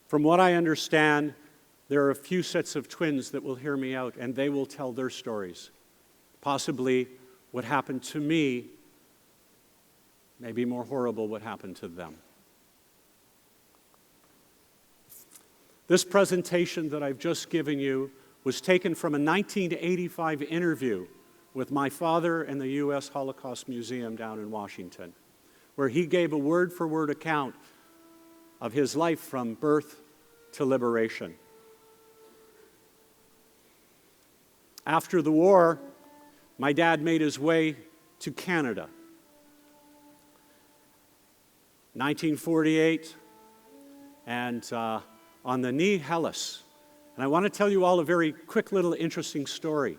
From what I understand, there are a few sets of twins that will hear me out, and they will tell their stories. Possibly what happened to me may be more horrible what happened to them. This presentation that I've just given you was taken from a 1985 interview with my father in the U.S. Holocaust Museum down in Washington, where he gave a word-for-word account of his life from birth to liberation. After the war, my dad made his way to Canada. 1948, and on the Ní Helas. And I want to tell you all a very quick little interesting story.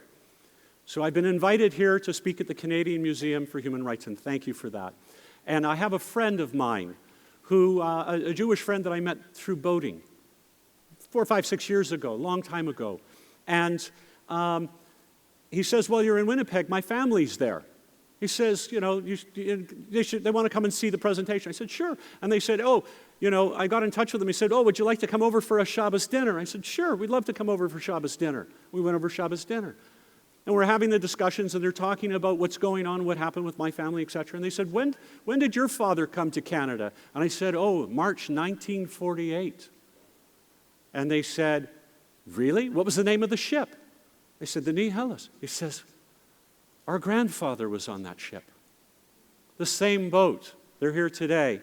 So I've been invited here to speak at the Canadian Museum for Human Rights, and thank you for that. And I have a friend of mine who, a Jewish friend that I met through boating 4, 5, 6 years ago, a long time ago. And he says, well, you're in Winnipeg, my family's there. He says, you know, they want to come and see the presentation. I said, sure. And they said, oh, I got in touch with him. He said, "Oh, would you like to come over for a Shabbos dinner?" I said, "Sure, we'd love to come over for Shabbos dinner." We went over Shabbos dinner. And we're having the discussions, and they're talking about what's going on, what happened with my family, etc. And they said, when did your father come to Canada? And I said, "Oh, March 1948. And they said, "Really? What was the name of the ship?" I said, "The Nihilis." He says, "Our grandfather was on that ship. The same boat. They're here today."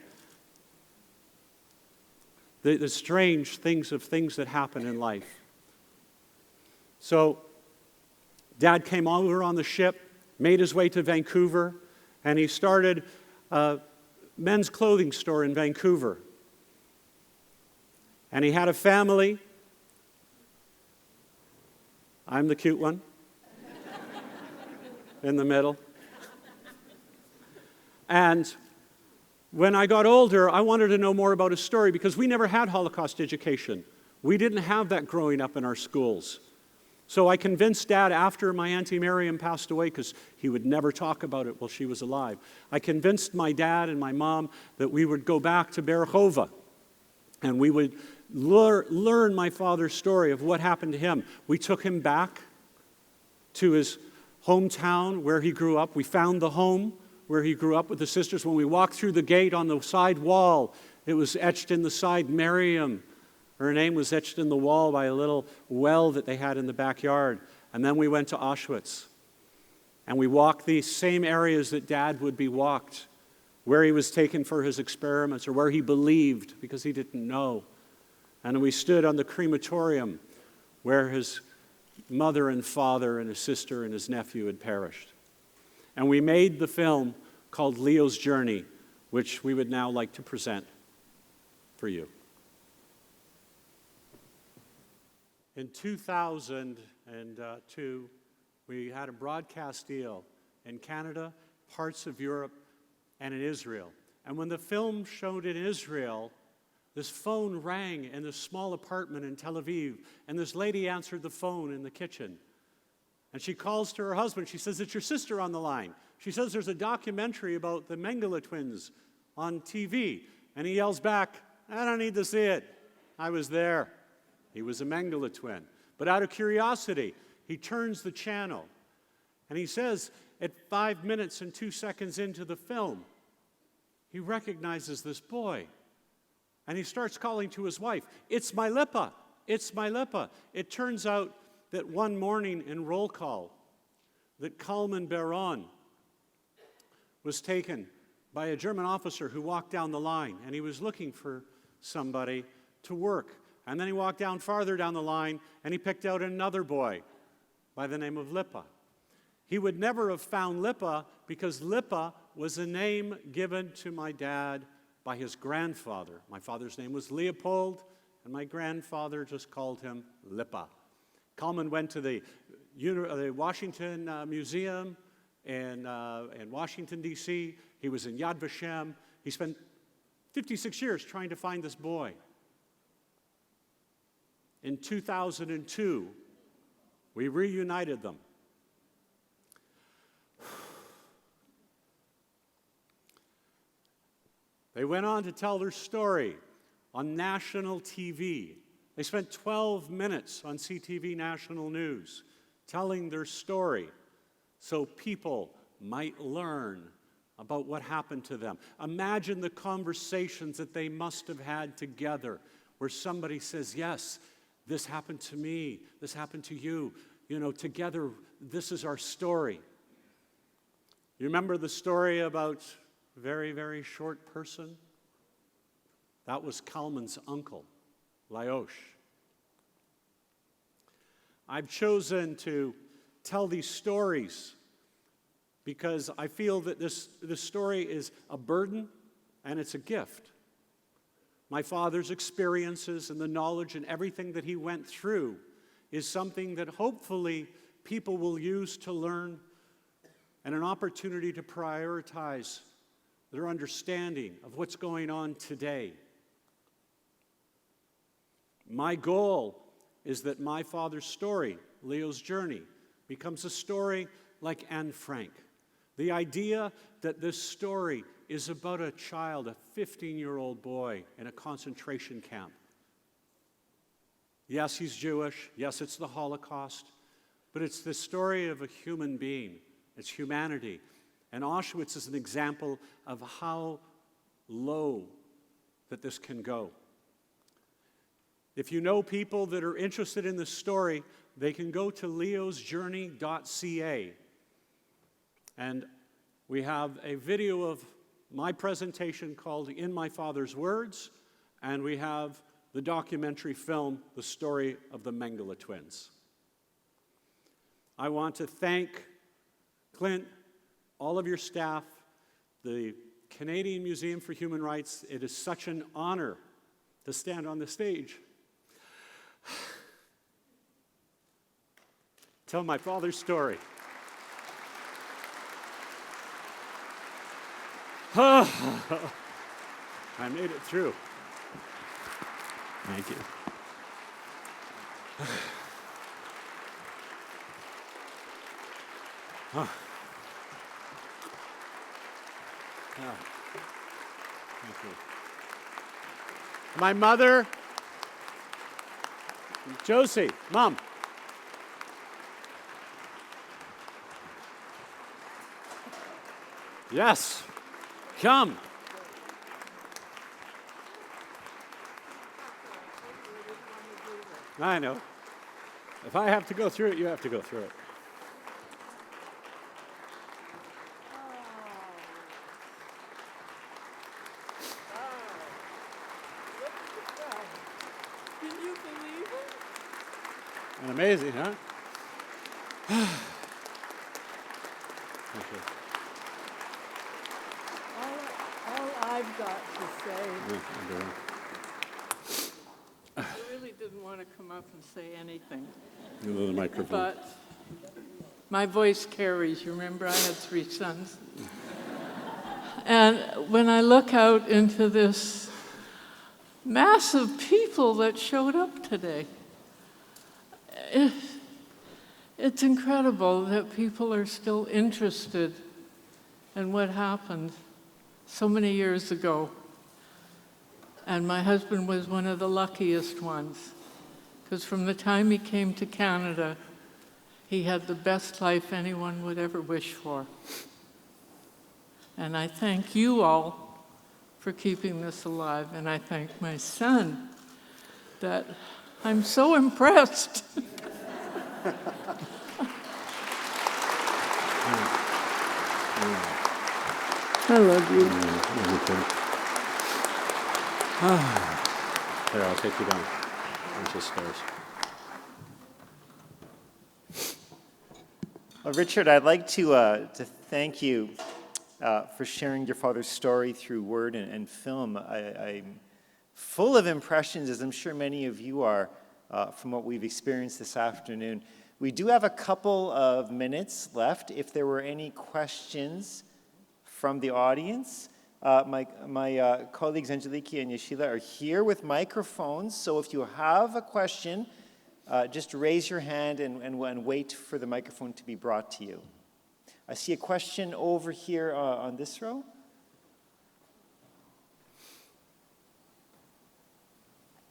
The strange things that happen in life. So, Dad came over on the ship, made his way to Vancouver, and he started a men's clothing store in Vancouver. And he had a family. I'm the cute one in the middle. And when I got older, I wanted to know more about his story because we never had Holocaust education. We didn't have that growing up in our schools. So I convinced Dad after my Auntie Miriam passed away, because he would never talk about it while she was alive. I convinced my dad and my mom that we would go back to Berechova and we would learn my father's story of what happened to him. We took him back to his hometown where he grew up. We found the home where he grew up with the sisters. When we walked through the gate on the side wall, it was etched in the side, Miriam. Her name was etched in the wall by a little well that they had in the backyard. And then we went to Auschwitz. And we walked these same areas that Dad would be walked, where he was taken for his experiments or where he believed because he didn't know. And we stood on the crematorium where his mother and father and his sister and his nephew had perished. And we made the film called Leo's Journey, which we would now like to present for you. In 2002, we had a broadcast deal in Canada, parts of Europe, and in Israel. And when the film showed in Israel, this phone rang in this small apartment in Tel Aviv, and this lady answered the phone in the kitchen. And she calls to her husband. She says, "It's your sister on the line." She says, "There's a documentary about the Mengele twins on TV." And he yells back, "I don't need to see it. I was there." He was a Mengele twin. But out of curiosity, he turns the channel. And he says, at 5 minutes and 2 seconds into the film, he recognizes this boy. And he starts calling to his wife, "It's my Lipa. It's my Lipa." It turns out that one morning in roll call, that Kalman Baron was taken by a German officer who walked down the line, and he was looking for somebody to work. And then he walked down farther down the line, and he picked out another boy by the name of Lipa. He would never have found Lipa because Lipa was a name given to my dad by his grandfather. My father's name was Leopold, and my grandfather just called him Lipa. Kalman went to the Washington Museum in Washington, D.C. He was in Yad Vashem. He spent 56 years trying to find this boy. In 2002, we reunited them. They went on to tell their story on national TV. They spent 12 minutes on CTV National News telling their story so people might learn about what happened to them. Imagine the conversations that they must have had together where somebody says, "Yes, this happened to me, this happened to you. You know, together, this is our story." You remember the story about a very, very short person? That was Kalman's uncle, Lyosh. I've chosen to tell these stories because I feel that this story is a burden and it's a gift. My father's experiences and the knowledge and everything that he went through is something that hopefully people will use to learn and an opportunity to prioritize their understanding of what's going on today. My goal is that my father's story, Leo's journey, becomes a story like Anne Frank. The idea that this story is about a child, a 15-year-old boy in a concentration camp. Yes, he's Jewish. Yes, it's the Holocaust. But it's the story of a human being. It's humanity. And Auschwitz is an example of how low that this can go. If you know people that are interested in this story, they can go to leosjourney.ca. And we have a video of my presentation called In My Father's Words, and we have the documentary film, The Story of the Mengele Twins. I want to thank Clint, all of your staff, the Canadian Museum for Human Rights. It is such an honor to stand on the stage. Tell my father's story. I made it through. Thank you. Thank you. My mother, Josie, Mom. Yes, come. I know. If I have to go through it, you have to go through it. Can you believe it? And amazing, huh? Thank you. All I've got to say, I really didn't want to come up and say anything, The microphone. but my voice carries. You remember I had 3 sons. And when I look out into this mass of people that showed up today, it's incredible that people are still interested in what happened so many years ago. And my husband was one of the luckiest ones, because from the time he came to Canada, he had the best life anyone would ever wish for. And I thank you all for keeping this alive, and I thank my son that I'm so impressed. I love you. Here, I'll take you down. There's the stairs. Well, Richard, I'd like to thank you for sharing your father's story through word and film. I'm full of impressions, as I'm sure many of you are, from what we've experienced this afternoon. We do have a couple of minutes left. If there were any questions from the audience, my colleagues Angeliki and Yeshila are here with microphones, so if you have a question, just raise your hand and wait for the microphone to be brought to you. I see a question over here on this row.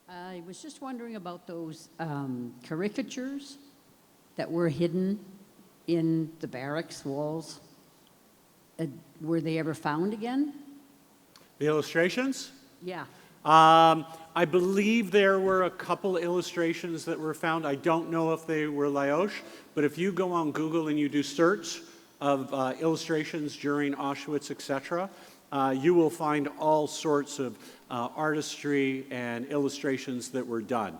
I was just wondering about those caricatures that were hidden in the barracks walls. Were they ever found again? The illustrations? Yeah. I believe there were a couple illustrations that were found. I don't know if they were Laosh, but if you go on Google and you do search of illustrations during Auschwitz, etc., you will find all sorts of artistry and illustrations that were done.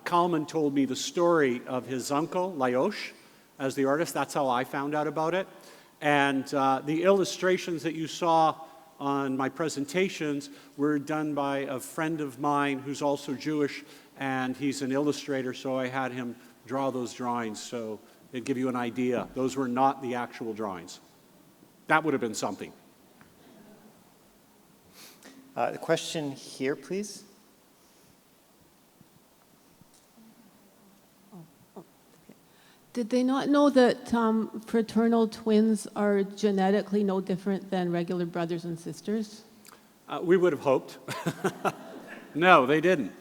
Kalman told me the story of his uncle, Laosh, as the artist. That's how I found out about it. And the illustrations that you saw on my presentations were done by a friend of mine who's also Jewish, and he's an illustrator, so I had him draw those drawings, so it'd give you an idea. Those were not the actual drawings. That would have been something. The question here, please. Did they not know that fraternal twins are genetically no different than regular brothers and sisters? We would have hoped. No, they didn't.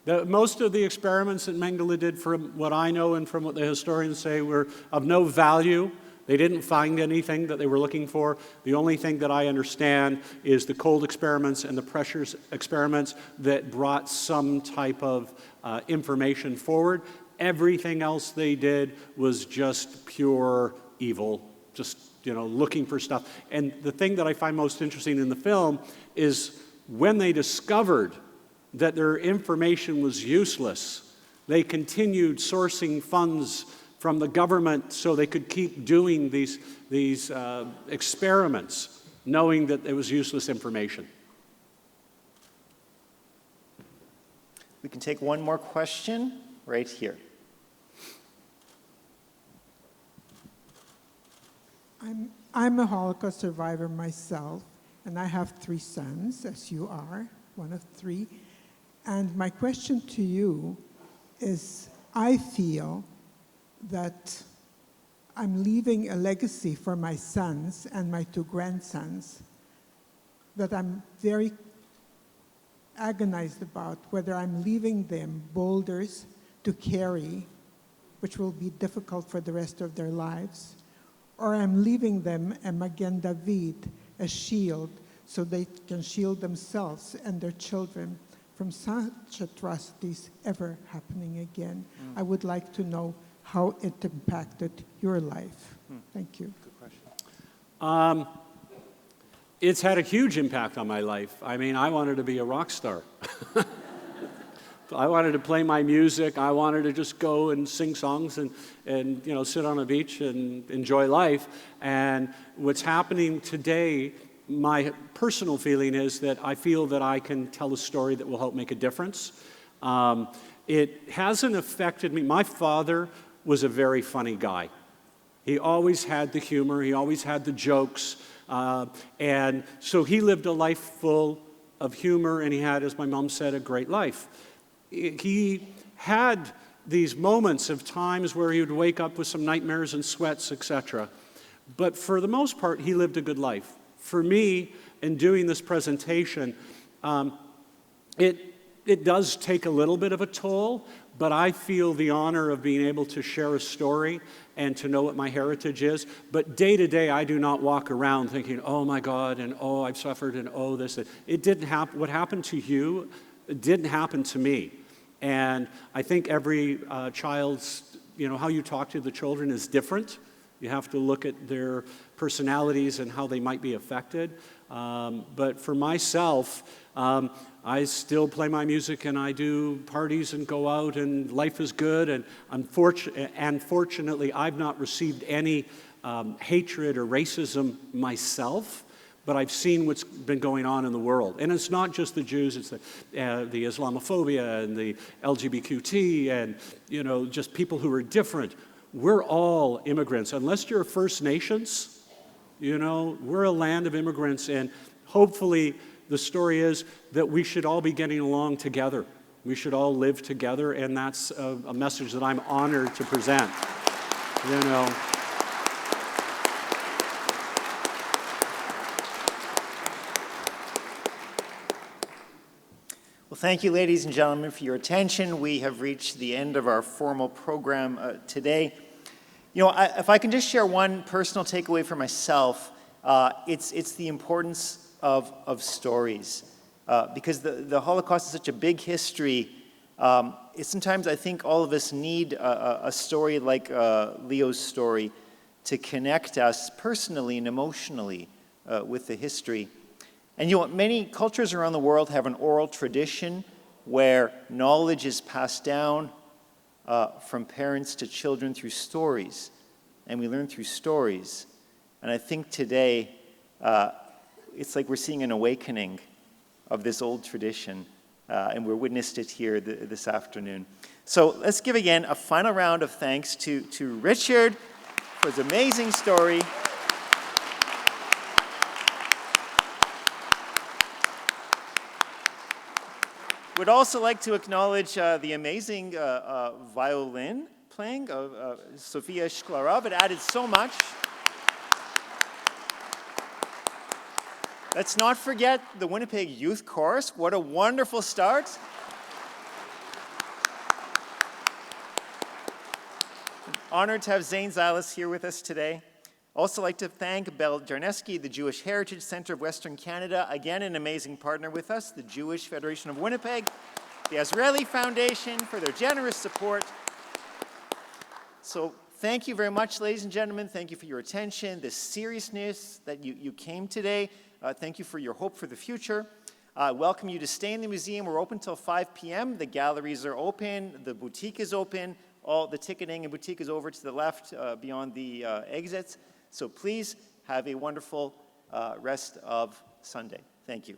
Most of the experiments that Mengele did, from what I know and from what the historians say, were of no value. They didn't find anything that they were looking for. The only thing that I understand is the cold experiments and the pressures experiments that brought some type of information forward. Everything else they did was just pure evil, just, looking for stuff. And the thing that I find most interesting in the film is when they discovered that their information was useless, they continued sourcing funds from the government so they could keep doing these experiments, knowing that it was useless information. We can take one more question right here. I'm a Holocaust survivor myself, and I have 3 sons, as you are, one of 3. And my question to you is, I feel that I'm leaving a legacy for my sons and my 2 grandsons that I'm very agonized about, whether I'm leaving them boulders to carry, which will be difficult for the rest of their lives, or I'm leaving them a Magen David, a shield, so they can shield themselves and their children from such atrocities ever happening again. I would like to know how it impacted your life. Thank you. Good question. It's had a huge impact on my life. I mean, I wanted to be a rock star. I wanted to play my music. I wanted to just go and sing songs and sit on a beach and enjoy life. And what's happening today, my personal feeling is that I feel that I can tell a story that will help make a difference. It hasn't affected me. My father was a very funny guy. He always had the humor. He always had the jokes. And so he lived a life full of humor, and he had, as my mom said, a great life. He had these moments of times where he would wake up with some nightmares and sweats, etc. But for the most part, he lived a good life. For me, in doing this presentation, it does take a little bit of a toll, but I feel the honor of being able to share a story and to know what my heritage is. But day to day, I do not walk around thinking, oh my God, and oh, I've suffered, and oh, this. It didn't happen. What happened to you, it didn't happen to me. And I think every child's, how you talk to the children is different. You have to look at their personalities and how they might be affected. But for myself, I still play my music and I do parties and go out and life is good. And unfortunately, I've not received any hatred or racism myself, but I've seen what's been going on in the world. And it's not just the Jews, it's the Islamophobia and the LGBTQ and, just people who are different. We're all immigrants. Unless you're First Nations, we're a land of immigrants, and hopefully the story is that we should all be getting along together. We should all live together, and that's a message that I'm honored to present. Well, thank you, ladies and gentlemen, for your attention. We have reached the end of our formal program today. If I can just share one personal takeaway for myself, it's the importance of stories. Because the Holocaust is such a big history, sometimes I think all of us need a story like Leo's story to connect us personally and emotionally with the history. And many cultures around the world have an oral tradition where knowledge is passed down from parents to children through stories, and we learn through stories. And I think today, it's like we're seeing an awakening of this old tradition, and we're witnessed it here this afternoon. So let's give again a final round of thanks to Richard for his amazing story. Would also like to acknowledge the amazing violin playing, Sofia Shklarov. It added so much. Let's not forget the Winnipeg Youth Chorus. What a wonderful start. Honored to have Zane Zilas here with us today. Also like to thank Bel Jarneski, the Jewish Heritage Center of Western Canada, again an amazing partner with us, the Jewish Federation of Winnipeg, the Azrieli Foundation for their generous support. So thank you very much, ladies and gentlemen. Thank you for your attention, the seriousness that you came today. Thank you for your hope for the future. Welcome you to stay in the museum. We're open till 5 p.m. The galleries are open. The boutique is open. All the ticketing and boutique is over to the left beyond the exits. So please have a wonderful rest of Sunday. Thank you.